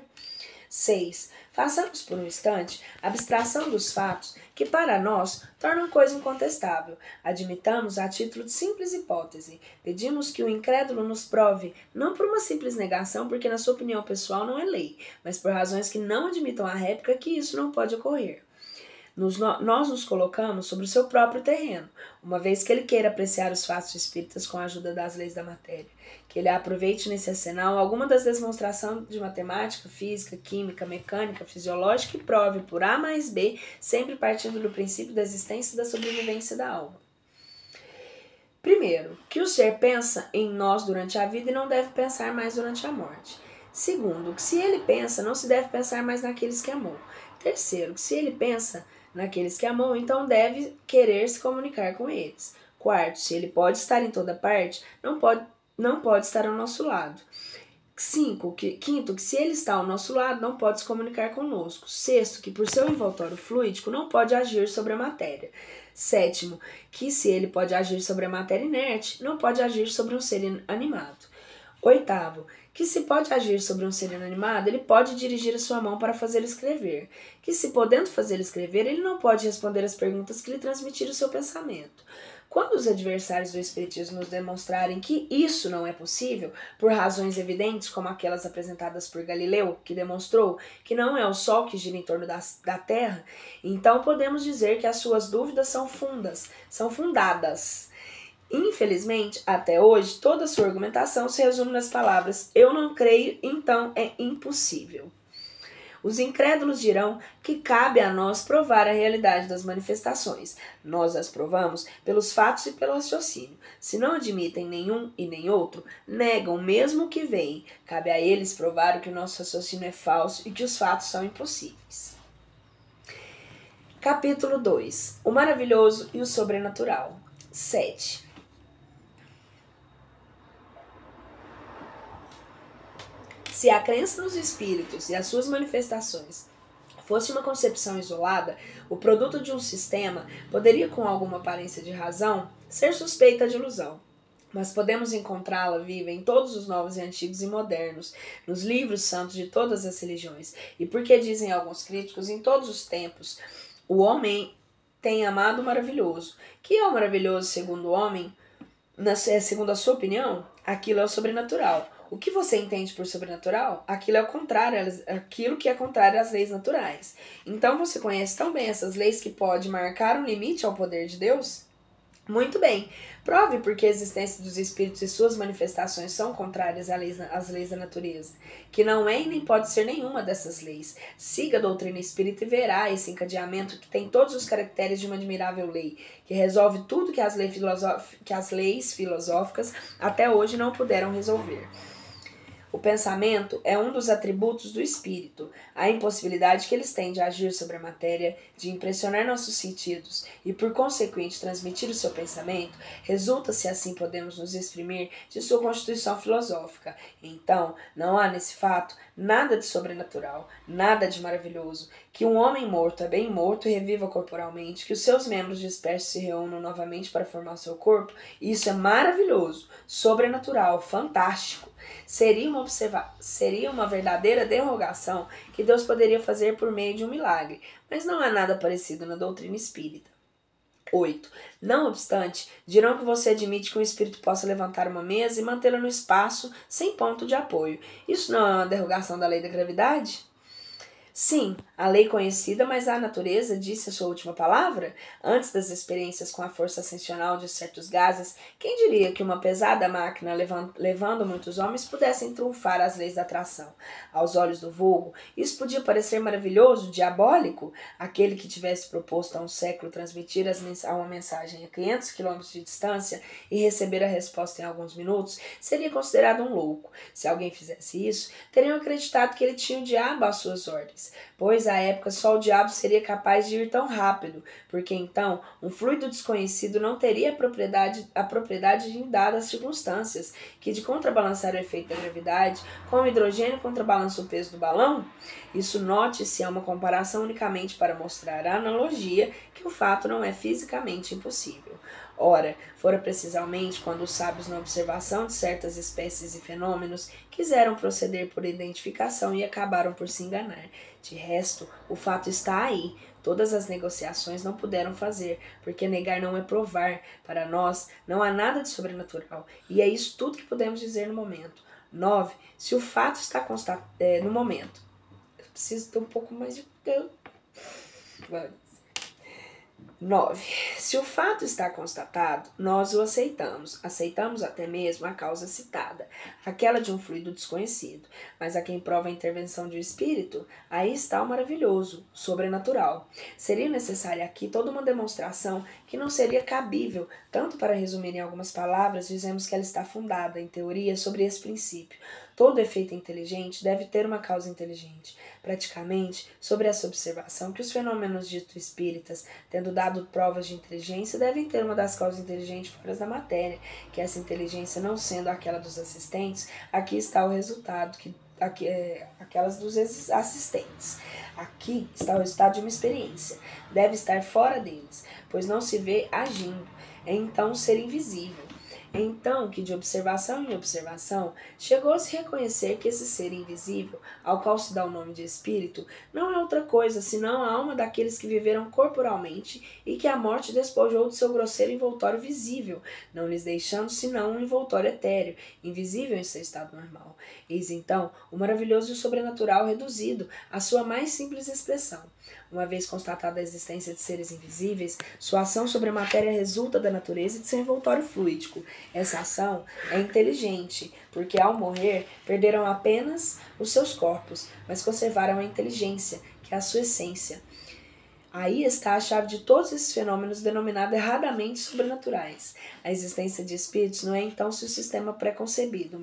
6. Façamos por um instante a abstração dos fatos que para nós tornam coisa incontestável. Admitamos a título de simples hipótese. Pedimos que o incrédulo nos prove, não por uma simples negação, porque na sua opinião pessoal não é lei, mas por razões que não admitam a réplica que isso não pode ocorrer. Nós nos colocamos sobre o seu próprio terreno, uma vez que ele queira apreciar os fatos espíritas com a ajuda das leis da matéria, que ele aproveite nesse arsenal alguma das demonstrações de matemática, física, química, mecânica, fisiológica e prove por A mais B, sempre partindo do princípio da existência e da sobrevivência da alma. Primeiro, que o ser pensa em nós durante a vida e não deve pensar mais durante a morte. Segundo, que se ele pensa, não se deve pensar mais naqueles que amou. Terceiro, que se ele pensa naqueles que amou, então deve querer se comunicar com eles. Quarto, se ele pode estar em toda parte, não pode estar ao nosso lado. Quinto, que se ele está ao nosso lado, não pode se comunicar conosco. Sexto, que por seu envoltório fluídico não pode agir sobre a matéria. Sétimo, que se ele pode agir sobre a matéria inerte, não pode agir sobre um ser animado. Oitavo, que se pode agir sobre um ser inanimado, ele pode dirigir a sua mão para fazê-lo escrever. Que se podendo fazê-lo escrever, ele não pode responder às perguntas que lhe transmitiram o seu pensamento. Quando os adversários do espiritismo nos demonstrarem que isso não é possível, por razões evidentes como aquelas apresentadas por Galileu, que demonstrou que não é o Sol que gira em torno da Terra, então podemos dizer que as suas dúvidas são fundadas. Infelizmente, até hoje, toda a sua argumentação se resume nas palavras "eu não creio, então é impossível". Os incrédulos dirão que cabe a nós provar a realidade das manifestações. Nós as provamos pelos fatos e pelo raciocínio. Se não admitem nenhum e nem outro, negam mesmo o que veem. Cabe a eles provar que o nosso raciocínio é falso e que os fatos são impossíveis. Capítulo 2. O maravilhoso e o sobrenatural. 7. Se a crença nos espíritos e as suas manifestações fosse uma concepção isolada, o produto de um sistema poderia, com alguma aparência de razão, ser suspeita de ilusão. Mas podemos encontrá-la viva em todos os novos e antigos e modernos, nos livros santos de todas as religiões. E porque dizem alguns críticos, em todos os tempos, o homem tem amado o maravilhoso. Que é o maravilhoso segundo o homem? Segundo a sua opinião, aquilo é o sobrenatural. O que você entende por sobrenatural? Aquilo que é contrário às leis naturais. Então você conhece tão bem essas leis que pode marcar um limite ao poder de Deus? Muito bem. Prove porque a existência dos espíritos e suas manifestações são contrárias às leis da natureza, que não é e nem pode ser nenhuma dessas leis. Siga a doutrina espírita e verá esse encadeamento que tem todos os caracteres de uma admirável lei, que resolve tudo que as leis filosóficas até hoje não puderam resolver. O pensamento é um dos atributos do espírito, a impossibilidade que eles têm de agir sobre a matéria, de impressionar nossos sentidos e, por consequente, transmitir o seu pensamento, resulta, se assim podemos nos exprimir, de sua constituição filosófica. Então, não há nesse fato nada de sobrenatural, nada de maravilhoso, que um homem morto é bem morto e reviva corporalmente, que os seus membros dispersos se reúnam novamente para formar o seu corpo, isso é maravilhoso, sobrenatural, fantástico. Seria uma verdadeira derrogação que Deus poderia fazer por meio de um milagre, mas não há nada parecido na doutrina espírita. 8. Não obstante, dirão que você admite que um espírito possa levantar uma mesa e mantê-la no espaço sem ponto de apoio. Isso não é uma derrogação da lei da gravidade? Sim, a lei conhecida, mas a natureza disse a sua última palavra? Antes das experiências com a força ascensional de certos gases, quem diria que uma pesada máquina levando muitos homens pudessem trunfar as leis da atração? Aos olhos do vulgo, isso podia parecer maravilhoso, diabólico? Aquele que tivesse proposto há um século transmitir uma mensagem a 500 quilômetros de distância e receber a resposta em alguns minutos, seria considerado um louco. Se alguém fizesse isso, teriam acreditado que ele tinha o diabo às suas ordens, pois à época só o diabo seria capaz de ir tão rápido, porque então um fluido desconhecido não teria a propriedade de dadas circunstâncias, que de contrabalançar o efeito da gravidade, como o hidrogênio contrabalança o peso do balão. Isso, note-se, é uma comparação unicamente para mostrar a analogia que o fato não é fisicamente impossível. Ora, fora precisamente quando os sábios, na observação de certas espécies e fenômenos, quiseram proceder por identificação e acabaram por se enganar. De resto, o fato está aí. Todas as negociações não puderam fazer, porque negar não é provar. Para nós, não há nada de sobrenatural, e é isso tudo que podemos dizer no momento. 9. Se o fato está constatado no momento. Eu preciso ter um pouco mais de... 9. Se o fato está constatado, nós o aceitamos. Aceitamos até mesmo a causa citada, aquela de um fluido desconhecido. Mas a quem prova a intervenção de um espírito, aí está o maravilhoso, o sobrenatural. Seria necessária aqui toda uma demonstração que não seria cabível, tanto para resumir em algumas palavras, dizemos que ela está fundada, em teoria, sobre esse princípio. Todo efeito inteligente deve ter uma causa inteligente. Praticamente, sobre essa observação que os fenômenos ditos espíritas, tendo dado provas de inteligência, devem ter uma das causas inteligentes fora da matéria, que essa inteligência não sendo aquela dos assistentes, aqui está o resultado, aquelas dos assistentes. Aqui está o resultado de uma experiência. Deve estar fora deles, pois não se vê agindo, é então ser invisível. Então, que de observação em observação, chegou a se reconhecer que esse ser invisível, ao qual se dá o nome de espírito, não é outra coisa senão a alma daqueles que viveram corporalmente e que a morte despojou de seu grosseiro envoltório visível, não lhes deixando senão um envoltório etéreo, invisível em seu estado normal. Eis então o maravilhoso e o sobrenatural reduzido à sua mais simples expressão. Uma vez constatada a existência de seres invisíveis, sua ação sobre a matéria resulta da natureza e de seu envoltório fluídico. Essa ação é inteligente, porque ao morrer perderam apenas os seus corpos, mas conservaram a inteligência, que é a sua essência. Aí está a chave de todos esses fenômenos denominados erradamente sobrenaturais. A existência de espíritos não é então seu sistema pré-concebido,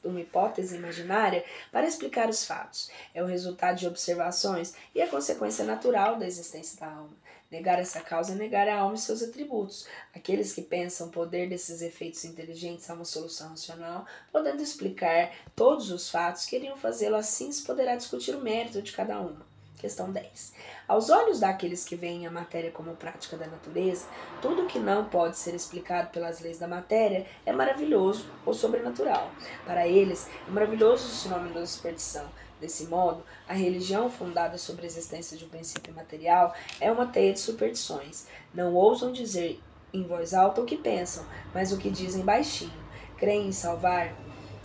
uma hipótese imaginária para explicar os fatos. É o resultado de observações e a consequência natural da existência da alma. Negar essa causa é negar a alma e seus atributos. Aqueles que pensam o poder desses efeitos inteligentes a uma solução racional, podendo explicar todos os fatos, queriam fazê-lo assim se poderá discutir o mérito de cada uma. Questão 10. Aos olhos daqueles que veem a matéria como prática da natureza, tudo que não pode ser explicado pelas leis da matéria é maravilhoso ou sobrenatural. Para eles, é maravilhoso o sinônimo da superstição. Desse modo, a religião fundada sobre a existência de um princípio imaterial é uma teia de superstições. Não ousam dizer em voz alta o que pensam, mas o que dizem baixinho. Creem em salvar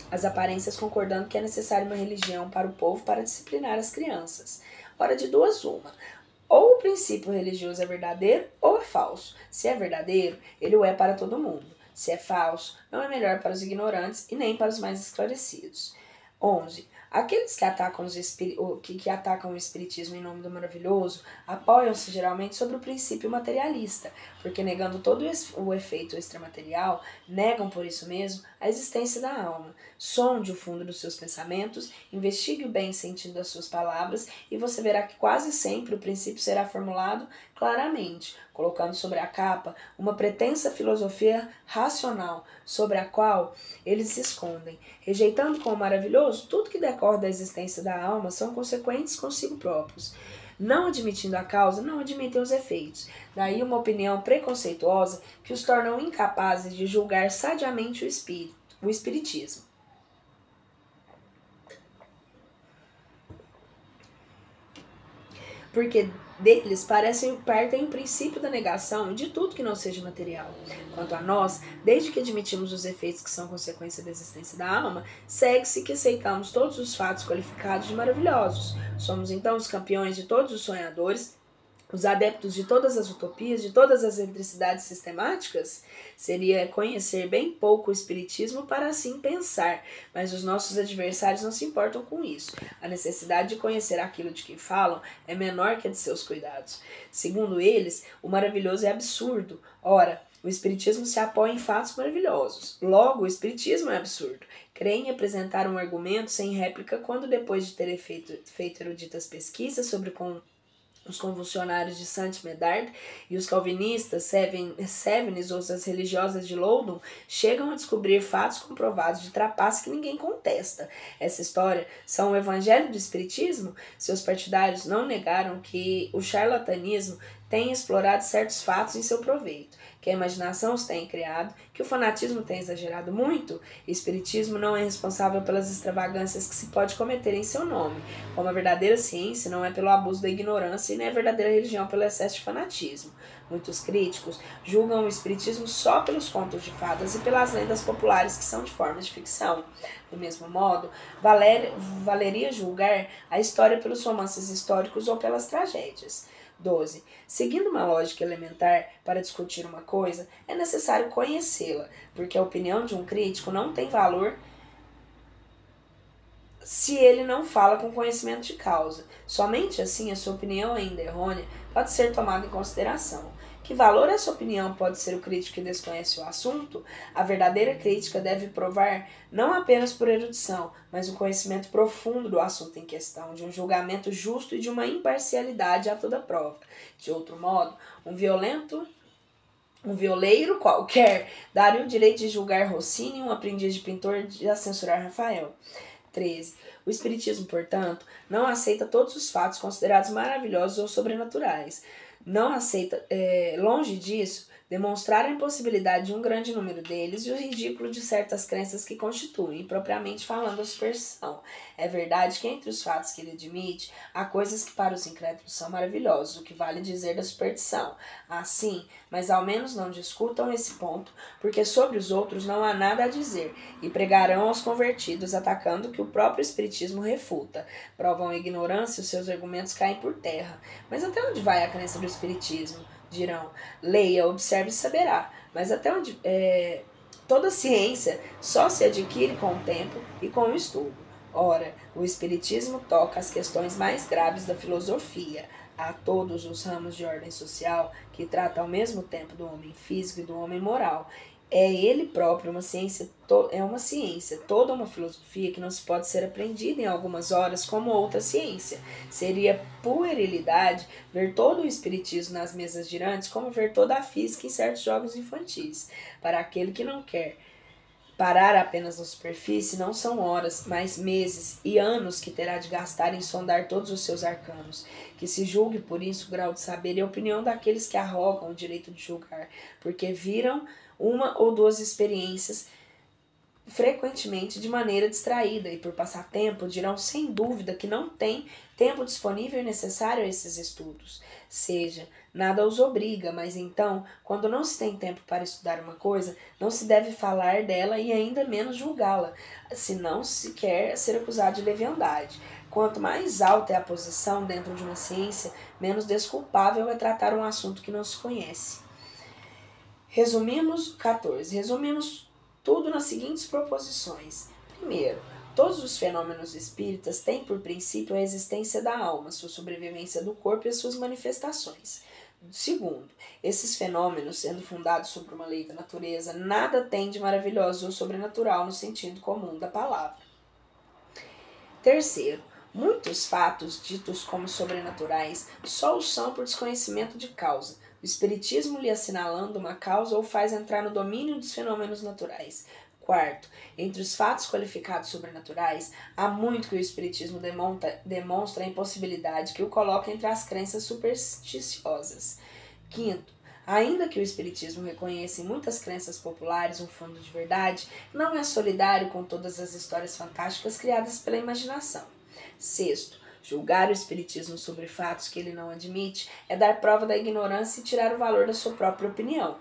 as aparências, concordando que é necessária uma religião para o povo para disciplinar as crianças. Ora, de duas uma. Ou o princípio religioso é verdadeiro ou é falso. Se é verdadeiro, ele o é para todo mundo. Se é falso, não é melhor para os ignorantes e nem para os mais esclarecidos. 11. Aqueles que atacam, que atacam o espiritismo em nome do maravilhoso apoiam-se geralmente sobre o princípio materialista, porque negando todo o efeito extramaterial, negam por isso mesmo a existência da alma. Sonde o fundo dos seus pensamentos, investigue o bem sentido das suas palavras e você verá que quase sempre o princípio será formulado claramente, colocando sobre a capa uma pretensa filosofia racional, sobre a qual eles se escondem. Rejeitando como maravilhoso, tudo que decorre da existência da alma são consequentes consigo próprios. Não admitindo a causa, não admitem os efeitos. Daí uma opinião preconceituosa que os tornam incapazes de julgar sadiamente o espiritismo. Porque deles partem o princípio da negação de tudo que não seja material. Quanto a nós, desde que admitimos os efeitos que são consequência da existência da alma, segue-se que aceitamos todos os fatos qualificados de maravilhosos. Somos então os campeões de todos os sonhadores, os adeptos de todas as utopias, de todas as excentricidades sistemáticas? Seria conhecer bem pouco o espiritismo para assim pensar, mas os nossos adversários não se importam com isso. A necessidade de conhecer aquilo de que falam é menor que a de seus cuidados. Segundo eles, o maravilhoso é absurdo. Ora, o espiritismo se apoia em fatos maravilhosos. Logo, o espiritismo é absurdo. Creem em apresentar um argumento sem réplica quando, depois de terem feito eruditas pesquisas sobre os convulsionários de Saint-Médard e os calvinistas, Sévenes ou as religiosas de Loudon, chegam a descobrir fatos comprovados de trapaça que ninguém contesta. Essa história são o evangelho do espiritismo? Seus partidários não negaram que o charlatanismo tem explorado certos fatos em seu proveito, que a imaginação os tem criado, que o fanatismo tem exagerado muito. O espiritismo não é responsável pelas extravagâncias que se pode cometer em seu nome, como a verdadeira ciência não é pelo abuso da ignorância e nem a verdadeira religião pelo excesso de fanatismo. Muitos críticos julgam o espiritismo só pelos contos de fadas e pelas lendas populares que são de forma de ficção. Do mesmo modo, valeria julgar a história pelos romances históricos ou pelas tragédias. 12. Seguindo uma lógica elementar para discutir uma coisa, é necessário conhecê-la, porque a opinião de um crítico não tem valor se ele não fala com conhecimento de causa. Somente assim a sua opinião, ainda errônea, pode ser tomada em consideração. Que valor essa opinião pode ser o crítico que desconhece o assunto? A verdadeira crítica deve provar não apenas por erudição, mas um conhecimento profundo do assunto em questão, de um julgamento justo e de uma imparcialidade a toda prova. De outro modo, um violeiro qualquer daria o direito de julgar Rossini e um aprendiz de pintor de censurar Rafael. 13. O espiritismo, portanto, não aceita todos os fatos considerados maravilhosos ou sobrenaturais. Não aceita, longe disso, demonstrar a impossibilidade de um grande número deles e o ridículo de certas crenças que constituem, propriamente falando, a superstição. É verdade que entre os fatos que ele admite, há coisas que para os incrédulos são maravilhosas, o que vale dizer da superstição. Assim, mas ao menos não discutam esse ponto, porque sobre os outros não há nada a dizer, e pregarão aos convertidos, atacando o que o próprio espiritismo refuta. Provam a ignorância e os seus argumentos caem por terra. Mas até onde vai a crença do espiritismo? Dirão, leia, observe e saberá. Mas até onde toda ciência só se adquire com o tempo e com o estudo. Ora, o espiritismo toca as questões mais graves da filosofia, a todos os ramos de ordem social, que trata ao mesmo tempo do homem físico e do homem moral. É ele próprio uma ciência, toda uma filosofia que não se pode ser aprendida em algumas horas como outra ciência. Seria puerilidade ver todo o espiritismo nas mesas girantes como ver toda a física em certos jogos infantis. Para aquele que não quer parar apenas na superfície, não são horas, mas meses e anos que terá de gastar em sondar todos os seus arcanos. Que se julgue por isso o grau de saber e a opinião daqueles que arrogam o direito de julgar, porque viram uma ou duas experiências frequentemente de maneira distraída e por passatempo dirão sem dúvida que não tem tempo disponível e necessário a esses estudos. seja, nada os obriga, mas então, quando não se tem tempo para estudar uma coisa, não se deve falar dela e ainda menos julgá-la, se não se quer ser acusado de leviandade. Quanto mais alta é a posição dentro de uma ciência, menos desculpável é tratar um assunto que não se conhece. Resumimos tudo nas seguintes proposições. Primeiro, todos os fenômenos espíritas têm por princípio a existência da alma, sua sobrevivência do corpo e as suas manifestações. Segundo, esses fenômenos, sendo fundados sobre uma lei da natureza, nada têm de maravilhoso ou sobrenatural no sentido comum da palavra. Terceiro, muitos fatos ditos como sobrenaturais só o são por desconhecimento de causa. O espiritismo lhe assinalando uma causa ou faz entrar no domínio dos fenômenos naturais. Quarto, entre os fatos qualificados sobrenaturais, há muito que o espiritismo demonstra a impossibilidade que o coloca entre as crenças supersticiosas. Quinto, ainda que o espiritismo reconheça em muitas crenças populares um fundo de verdade, não é solidário com todas as histórias fantásticas criadas pela imaginação. Sexto, julgar o espiritismo sobre fatos que ele não admite é dar prova da ignorância e tirar o valor da sua própria opinião.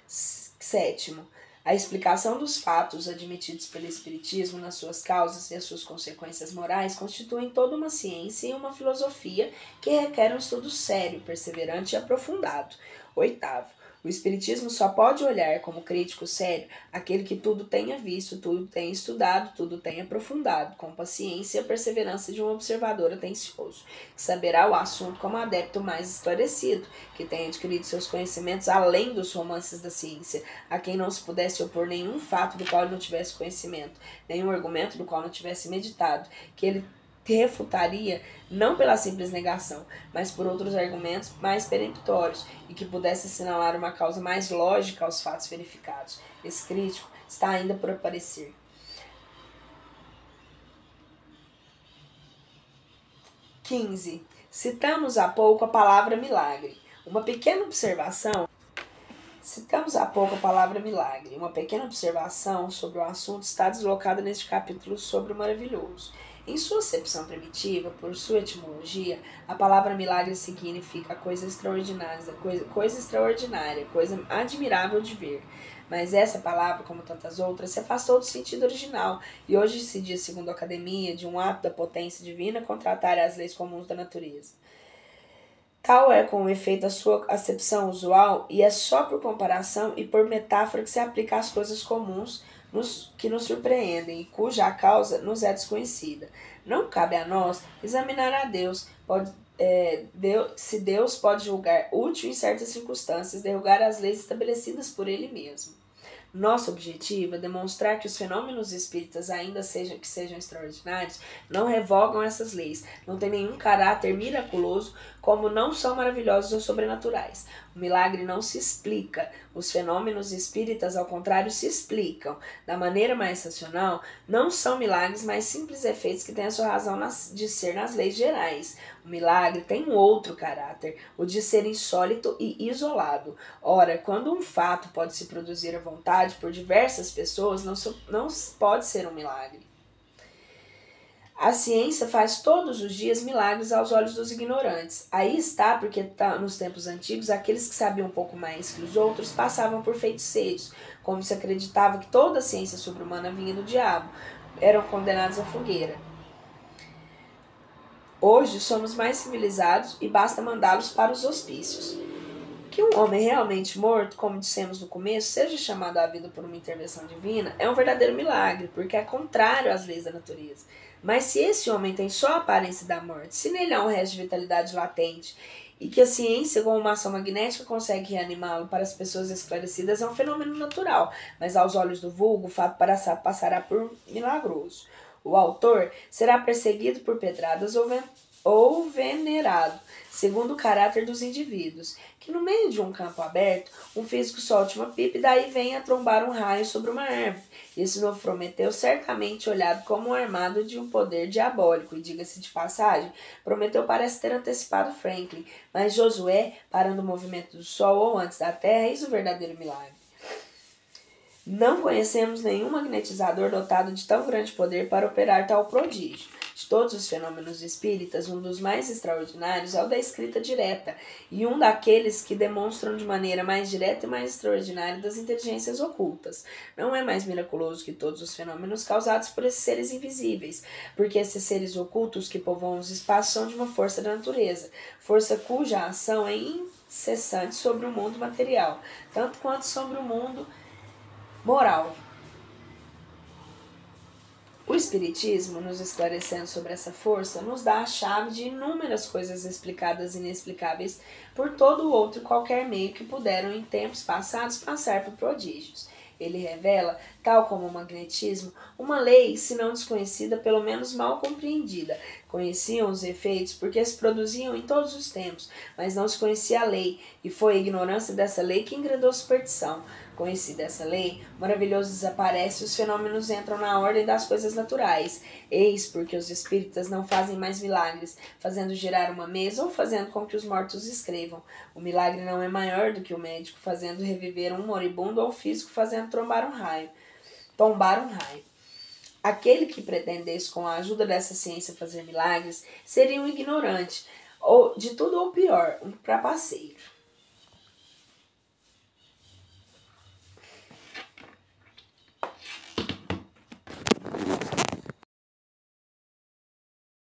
Sétimo, a explicação dos fatos admitidos pelo espiritismo nas suas causas e as suas consequências morais constituem toda uma ciência e uma filosofia que requer um estudo sério, perseverante e aprofundado. Oitavo, o espiritismo só pode olhar como crítico sério aquele que tudo tenha visto, tudo tenha estudado, tudo tenha aprofundado, com paciência e a perseverança de um observador atencioso, que saberá o assunto como adepto mais esclarecido, que tenha adquirido seus conhecimentos além dos romances da ciência, a quem não se pudesse opor nenhum fato do qual ele não tivesse conhecimento, nenhum argumento do qual não tivesse meditado, que ele refutaria não pela simples negação, mas por outros argumentos mais peremptórios e que pudesse assinalar uma causa mais lógica aos fatos verificados. Esse crítico está ainda por aparecer. 15. Citamos há pouco a palavra milagre. Uma pequena observação sobre o assunto está deslocada neste capítulo sobre o maravilhoso. Em sua acepção primitiva, por sua etimologia, a palavra milagre significa coisa extraordinária, coisa admirável de ver. Mas essa palavra, como tantas outras, se afastou do sentido original e hoje se diz, segundo a academia, de um ato da potência divina contratar as leis comuns da natureza. Tal é com efeito a sua acepção usual e é só por comparação e por metáfora que se aplica às coisas comuns que nos surpreendem e cuja causa nos é desconhecida. Não cabe a nós examinar a Deus, se Deus pode julgar útil em certas circunstâncias, derrogar as leis estabelecidas por Ele mesmo. Nosso objetivo é demonstrar que os fenômenos espíritas, ainda que sejam extraordinários, não revogam essas leis, não têm nenhum caráter miraculoso, como não são maravilhosos ou sobrenaturais. O milagre não se explica. Os fenômenos espíritas, ao contrário, se explicam. Da maneira mais racional, não são milagres, mas simples efeitos que têm a sua razão de ser nas leis gerais. O milagre tem um outro caráter, o de ser insólito e isolado. Ora, quando um fato pode se produzir à vontade por diversas pessoas, não pode ser um milagre. A ciência faz todos os dias milagres aos olhos dos ignorantes. Aí está porque nos tempos antigos aqueles que sabiam um pouco mais que os outros passavam por feiticeiros, como se acreditava que toda a ciência sobre-humana vinha do diabo, eram condenados à fogueira. Hoje somos mais civilizados e basta mandá-los para os hospícios. Que um homem realmente morto, como dissemos no começo, seja chamado à vida por uma intervenção divina, é um verdadeiro milagre, porque é contrário às leis da natureza. Mas se esse homem tem só a aparência da morte, se nele há um resto de vitalidade latente, e que a ciência, com uma ação magnética, consegue reanimá-lo para as pessoas esclarecidas, é um fenômeno natural, mas aos olhos do vulgo, o fato passará por milagroso. O autor será perseguido por pedradas ou venerado, segundo o caráter dos indivíduos, que no meio de um campo aberto, um físico solte uma pipa e daí venha trombar um raio sobre uma árvore. Esse novo Prometeu, certamente olhado como um armado de um poder diabólico, e diga-se de passagem, Prometeu parece ter antecipado Franklin, mas Josué, parando o movimento do Sol ou antes da Terra, eis o verdadeiro milagre. Não conhecemos nenhum magnetizador dotado de tão grande poder para operar tal prodígio. De todos os fenômenos espíritas, um dos mais extraordinários é o da escrita direta, e um daqueles que demonstram de maneira mais direta e mais extraordinária das inteligências ocultas. Não é mais miraculoso que todos os fenômenos causados por esses seres invisíveis, porque esses seres ocultos que povoam os espaços são de uma força da natureza, força cuja ação é incessante sobre o mundo material, tanto quanto sobre o mundo moral. O Espiritismo, nos esclarecendo sobre essa força, nos dá a chave de inúmeras coisas explicadas e inexplicáveis por todo outro e qualquer meio que puderam em tempos passados passar por prodígios. Ele revela, tal como o magnetismo, uma lei, se não desconhecida, pelo menos mal compreendida. Conheciam os efeitos porque se produziam em todos os tempos, mas não se conhecia a lei, e foi a ignorância dessa lei que engrandou a superstição. Conhecida essa lei, o maravilhoso desaparece e os fenômenos entram na ordem das coisas naturais. Eis porque os espíritas não fazem mais milagres, fazendo girar uma mesa ou fazendo com que os mortos escrevam. O milagre não é maior do que o médico fazendo reviver um moribundo ou o físico fazendo tombar um raio. Aquele que pretendesse com a ajuda dessa ciência fazer milagres seria um ignorante, ou de tudo ou pior, um trapaceiro.